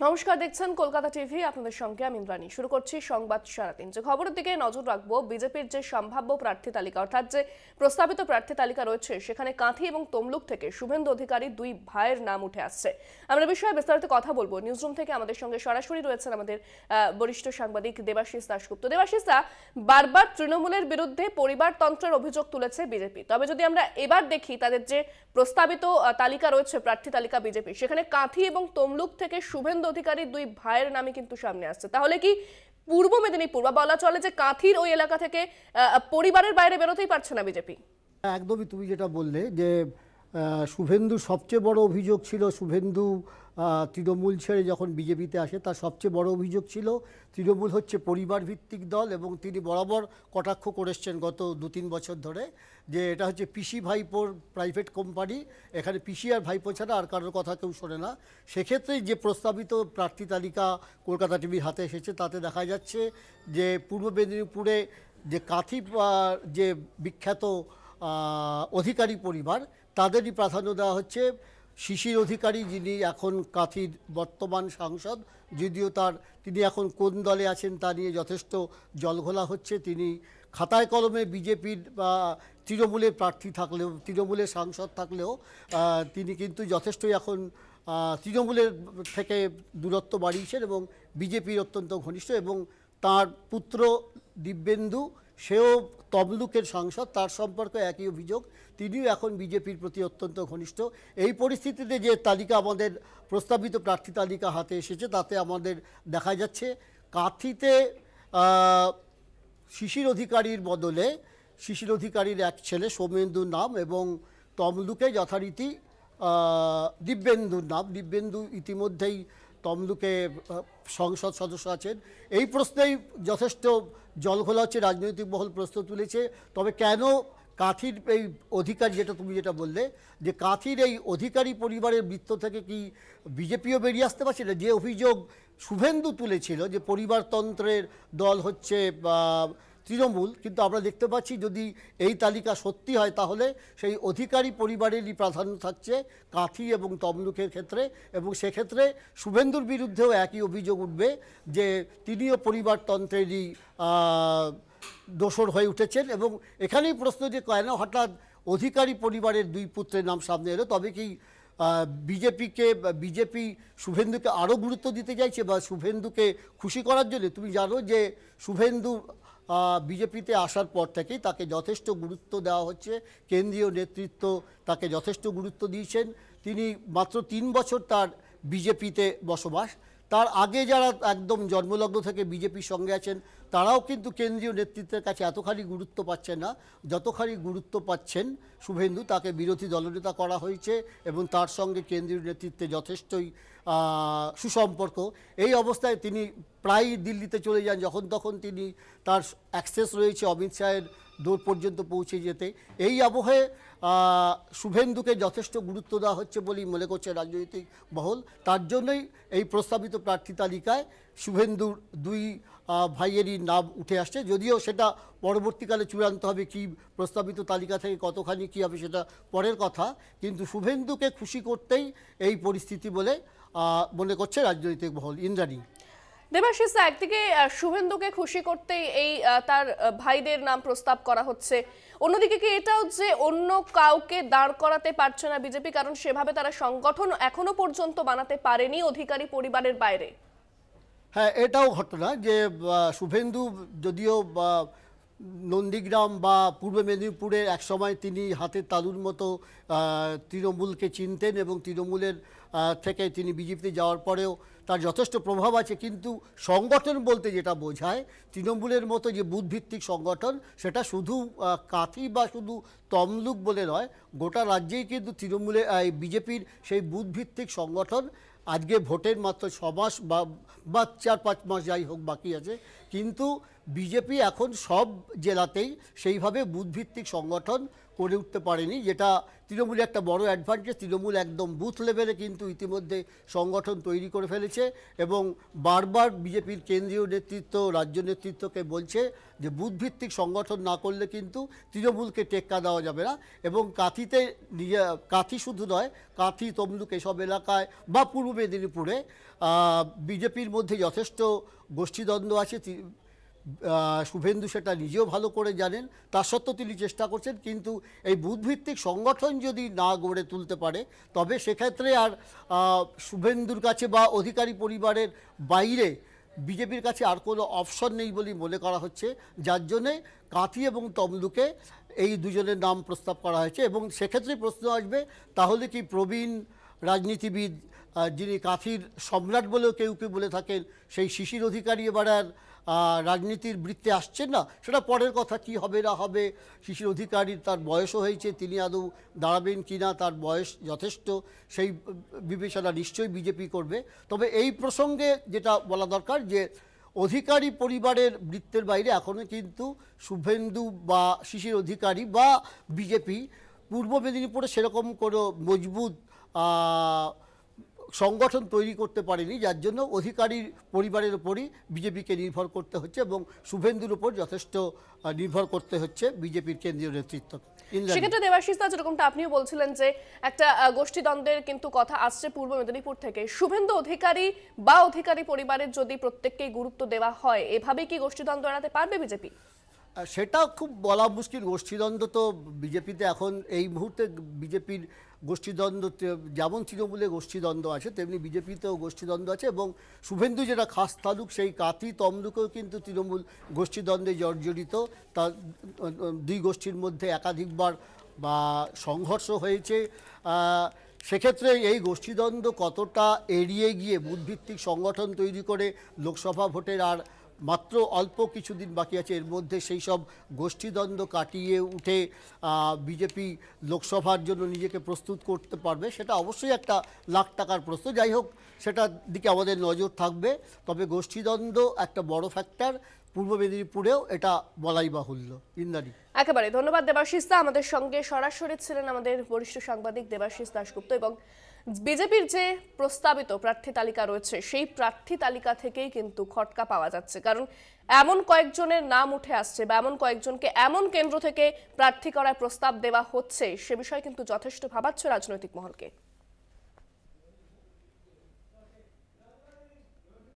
নমস্কার, দেখছেন কলকাতা টিভি। আপনাদের সঙ্গে আমি ইন্দ্রাণী। শুরু করছি সংবাদ সারাদিন। যে খবরের দিকে নজর রাখবো, বিজেপির যে সম্ভাব্য প্রার্থী তালিকা অর্থাৎ যে প্রস্তাবিত প্রার্থী তালিকা রয়েছে সেখানে কাঁথি এবং তমলুক থেকে শুভেন্দু অধিকারী দুই ভাইয়ের নাম উঠে আসছে। আমরা বিষয়ে বিস্তারিত কথা বলবো। নিউজরুম থেকে আমাদের সঙ্গে সরাসরি রয়েছেন আমাদের বরিষ্ঠ সাংবাদিক দেবাশিস দাশগুপ্ত। দেবাশিস দা, বারবার তৃণমূলের বিরুদ্ধে পরিবারতন্ত্রের অভিযোগ তুলেছে বিজেপি। তবে যদি আমরা এবার দেখি তাদের যে প্রস্তাবিত তালিকা রয়েছে, প্রার্থী তালিকা বিজেপি, সেখানে কাঁথি এবং তমলুক থেকে শুভেন্দু অধিকারী দুই ভাইয়ের নামে কিন্তু সামনে আসছে। তাহলে কি পূর্ব মেদিনীপুর বা বলা চলে যে কাঁথির ওই এলাকা থেকে পরিবারের বাইরে বেরোতেই পারছে না বিজেপি? একদমই তুমি যেটা বললে যে শুভেন্দু সবচেয়ে বড় অভিযোগ ছিল, শুভেন্দু তৃণমূল ছেড়ে যখন বিজেপিতে আসে তার সবচেয়ে বড় অভিযোগ ছিল তৃণমূল হচ্ছে পরিবার ভিত্তিক দল, এবং তিনি বরাবর কটাক্ষ করেছেন গত 2-3 বছর ধরে যে এটা হচ্ছে পিসি ভাইপোর প্রাইভেট কোম্পানি, এখানে পিসি আর ভাইপো ছাড়া আর কারোর কথা কেউ শোনে না। সেক্ষেত্রে যে প্রস্তাবিত প্রার্থী তালিকা কলকাতা টিভির হাতে এসেছে তাতে দেখা যাচ্ছে যে পূর্ব মেদিনীপুরে যে কাঁথি যে বিখ্যাত অধিকারী পরিবার তাদেরই প্রাধান্য দেওয়া হচ্ছে। শিশির অধিকারী, যিনি এখন কাঁথির বর্তমান সাংসদ, যদিও তিনি এখন কোন দলে আছেন তা নিয়ে যথেষ্ট জলঘোলা হচ্ছে। তিনি খাতায় কলমে বিজেপির বা তৃণমূলের প্রার্থী থাকলেও, তৃণমূলের সাংসদ থাকলেও তিনি কিন্তু যথেষ্টই এখন তৃণমূলের থেকে দূরত্ব বাড়িয়েছেন এবং বিজেপির অত্যন্ত ঘনিষ্ঠ। এবং তার পুত্র দিব্যেন্দু, সেও তমলুকের সাংসদ, তার সম্পর্কে একই অভিযোগ, তিনিও এখন বিজেপির প্রতি অত্যন্ত ঘনিষ্ঠ। এই পরিস্থিতিতে যে তালিকা আমাদের প্রস্তাবিত প্রার্থী তালিকা হাতে এসেছে তাতে আমাদের দেখা যাচ্ছে কাঁথিতে শিশির অধিকারীর বদলে শিশির অধিকারীর এক ছেলে সৌমেন্দুর নাম, এবং তমলুকে যথারীতি দিব্যেন্দুর নাম। দিব্যেন্দু ইতিমধ্যেই তমলুকে সংসদ সদস্য আছেন। এই প্রশ্নেই যথেষ্ট জলঘোলা হচ্ছে, রাজনৈতিক মহল প্রশ্ন তুলেছে। তবে কেন কাঁথির এই অধিকারী, যেটা তুমি যেটা বললে যে কাঁথির এই অধিকারী পরিবারের বৃত্ত থেকে কি বিজেপিও বেরিয়ে আসতে পারছে না? যে অভিযোগ শুভেন্দু তুলেছিল যে পরিবারতন্ত্রের দল হচ্ছে তৃণমূল, কিন্তু আমরা দেখতে পাচ্ছি যদি এই তালিকা সত্যি হয় তাহলে সেই অধিকারী পরিবারেরই প্রাধান্য থাকছে কাঁথি এবং তমলুকের ক্ষেত্রে, এবং সেক্ষেত্রে শুভেন্দুর বিরুদ্ধেও একই অভিযোগ উঠবে যে তিনিও পরিবারতন্ত্রেরই দোসর হয়ে উঠেছেন। এবং এখানেই প্রশ্ন যে কেন হঠাৎ অধিকারী পরিবারের দুই পুত্রের নাম সামনে এলো? তবে কি বিজেপি শুভেন্দুকে আরও গুরুত্ব দিতে চাইছে বা শুভেন্দুকে খুশি করার জন্য? তুমি জানো যে শুভেন্দু বিজেপিতে আসার পর থেকেই তাকে যথেষ্ট গুরুত্ব দেওয়া হচ্ছে, কেন্দ্রীয় নেতৃত্ব তাকে যথেষ্ট গুরুত্ব দিয়েছেন। তিনি মাত্র 3 বছর তার বিজেপিতে বসবাস, তার আগে যারা একদম জন্মলগ্ন থেকে বিজেপির সঙ্গে আছেন তারাও কিন্তু কেন্দ্রীয় নেতৃত্বের কাছে এতখানি গুরুত্ব পাচ্ছেন না যতখানি গুরুত্ব পাচ্ছেন শুভেন্দু। তাকে বিরোধী দলনেতা করা হয়েছে এবং তার সঙ্গে কেন্দ্রীয় নেতৃত্বে যথেষ্টই সুসম্পর্ক। এই অবস্থায় তিনি প্রায় দিল্লিতে চলে যান, যখন তখন তিনি তার অ্যাক্সেস রয়েছে অমিত শাহের দৌড় পর্যন্ত পৌঁছে যেতে। এই আবহে শুভেন্দুকে যথেষ্ট গুরুত্ব দেওয়া হচ্ছে বলেই মনে করছে রাজনৈতিক মহল। তার জন্যই এই প্রস্তাবিত প্রার্থী তালিকায় শুভেন্দুর দুই ভাইয়েরই নাম উঠে আসছে, যদিও সেটা পরবর্তীকালে চূড়ান্ত হবে কি প্রস্তাবিত তালিকা থেকে কতখানি কী হবে সেটা পরের কথা। কিন্তু শুভেন্দুকে খুশি করতেই এই পরিস্থিতি বলে মনে করছে রাজনৈতিক মহল। ইন্দ্রাণী। দেবাশিস, একদিকে শুভেন্দুকে খুশি করতেই এই তার ভাইদের নাম প্রস্তাব করা হচ্ছে, অন্যদিকে কি এটাও যে অন্য কাউকে দাঁড় করাতে পারছে না বিজেপি, কারণ সেভাবে তারা সংগঠন এখনো পর্যন্ত বানাতে পারেনি অধিকারী পরিবারের বাইরে? হ্যাঁ, এটাও ঘটনা যে শুভেন্দু যদিও নন্দীগ্রাম বা পূর্ব মেদিনীপুরে একসময় তিনি হাতের তালুর মতো তৃণমূলকে চিনতেন এবং তৃণমূলের থেকে তিনি বিজেপিতে যাওয়ার পরেও তার যথেষ্ট প্রভাব আছে, কিন্তু সংগঠন বলতে যেটা বোঝায় তৃণমূলের মতো যে বুথভিত্তিক সংগঠন, সেটা শুধু কাঁথি বা শুধু তমলুক বলে নয়, গোটা রাজ্যেই কিন্তু তৃণমূলের বিজেপির সেই বুথভিত্তিক সংগঠন আজকে ভোটের মাত্র 6 মাস বা 4-5 মাস যাই হোক বাকি আছে, কিন্তু বিজেপি এখন সব জেলাতেই সেইভাবে বুথভিত্তিক সংগঠন করে উঠতে পারেনি, যেটা তৃণমূলের একটা বড় অ্যাডভান্টেজ। তৃণমূল একদম বুথ লেভেলে কিন্তু ইতিমধ্যে সংগঠন তৈরি করে ফেলেছে এবং বারবার বিজেপির কেন্দ্রীয় নেতৃত্ব রাজ্য নেতৃত্বকে বলছে যে বুথভিত্তিক সংগঠন না করলে কিন্তু তৃণমূলকে টেক্কা দেওয়া যাবে না। এবং কাঁথিতে কাঁথি শুধু নয়, কাঁথি তমলুক এসব এলাকায় বা পূর্ব মেদিনীপুরে বিজেপির মধ্যে যথেষ্ট গোষ্ঠীদ্বন্দ্ব আছে। শুভেন্দু সেটা নিজেও ভালো করে জানেন, তা সত্ত্বেও তিনি চেষ্টা করছেন। কিন্তু এই বুথভিত্তিক সংগঠন যদি না গড়ে তুলতে পারে তবে সেক্ষেত্রে আর শুভেন্দুর কাছে বা অধিকারী পরিবারের বাইরে বিজেপির কাছে আর কোনো অপশন নেই বলেই মনে করা হচ্ছে, যার জন্যে কাঁথি এবং তমলুকে এই দুজনের নাম প্রস্তাব করা হয়েছে। এবং সেক্ষেত্রে প্রশ্ন আসবে, তাহলে কি প্রবীণ রাজনীতিবিদ যিনি কাঁথির সম্রাট বলেও কেউ কেউ বলে থাকেন, সেই শিশির অধিকারী এবার আর রাজনীতির বৃত্তে আসছেন না? সেটা পরের কথা, কি হবে না হবে। শিশির অধিকারীর তার বয়সও হয়েছে, তিনি আদৌ দাঁড়াবেন কি না, তার বয়স যথেষ্ট, সেই বিবেচনা নিশ্চয়ই বিজেপি করবে। তবে এই প্রসঙ্গে যেটা বলা দরকার যে অধিকারী পরিবারের বৃত্তের বাইরে এখনও কিন্তু শুভেন্দু বা শিশির অধিকারী বা বিজেপি পূর্ব মেদিনীপুরে সেরকম কোনো মজবুত সংগঠন তৈরি করতে পারেনি, যার জন্য অধিকারীর পরিবারের উপরই বিজেপিকে নির্ভর করতে হচ্ছে এবং শুভেন্দুর উপর যথেষ্ট নির্ভর করতে হচ্ছে বিজেপির কেন্দ্রীয় নেতৃত্ব। সেক্ষেত্রে দেবাশিস দা, যেরকমটা আপনিও বলছিলেন যে একটা গোষ্ঠীদ্বন্দ্বের কিন্তু কথা আসছে পূর্ব মেদিনীপুর থেকে, শুভেন্দু অধিকারী বা অধিকারী পরিবারের যদি প্রত্যেককেই গুরুত্ব দেওয়া হয়, এভাবেই কি গোষ্ঠীদ্বন্দ্ব এড়াতে পারবে বিজেপি? সেটা খুব বলা মুশকিল। গোষ্ঠীদ্বন্দ্ব তো বিজেপিতে এখন এই মুহূর্তে বিজেপির গোষ্ঠীদ্বন্দ্ব যেমন তৃণমূলে গোষ্ঠীদ্বন্দ্ব আছে তেমনি বিজেপিতেও গোষ্ঠীদ্বন্দ্ব আছে। এবং শুভেন্দু যেটা খাস তালুক, সেই কাঁথি তমলুকেও কিন্তু তৃণমূল গোষ্ঠীদ্বন্দ্বে জর্জরিত। তার দুই গোষ্ঠীর মধ্যে একাধিকবার বা সংঘর্ষ হয়েছে। সেক্ষেত্রে এই গোষ্ঠীদ্বন্দ্ব কতটা এড়িয়ে গিয়ে বুথভিত্তিক সংগঠন তৈরি করে লোকসভা ভোটের আর মাত্র অল্প কিছুদিন বাকি আছে, এর মধ্যে সেই সব গোষ্ঠীদ্বন্দ্ব কাটিয়ে উঠে বিজেপি লোকসভার জন্য নিজেকে প্রস্তুত করতে পারবে, সেটা অবশ্যই একটা লাখ টাকার প্রশ্ন। যাই হোক, সেটার দিকে আমাদের নজর থাকবে। তবে গোষ্ঠীদ্বন্দ্ব একটা বড় ফ্যাক্টর পূর্ব মেদিনীপুরেও, এটা বলাই বাহুল্য। ইন্দ্রাণী, একেবারে ধন্যবাদ দেবাশিস দা। আমাদের সঙ্গে সরাসরি ছিলেন আমাদের বরিষ্ঠ সাংবাদিক দেবাশিস দাশগুপ্ত। এবং বিজেপির যে প্রস্তাবিত প্রার্থী তালিকা রয়েছে সেই প্রার্থী তালিকা থেকেই কিন্তু খটকা পাওয়া যাচ্ছে, কারণ এমন কয়েকজনের নাম উঠে আসছে বা এমন কয়েকজনকে এমন কেন্দ্র থেকে প্রার্থী করার প্রস্তাব দেওয়া হচ্ছে, সে বিষয়ে কিন্তু যথেষ্ট ভাবাচ্ছে রাজনৈতিক মহলকে।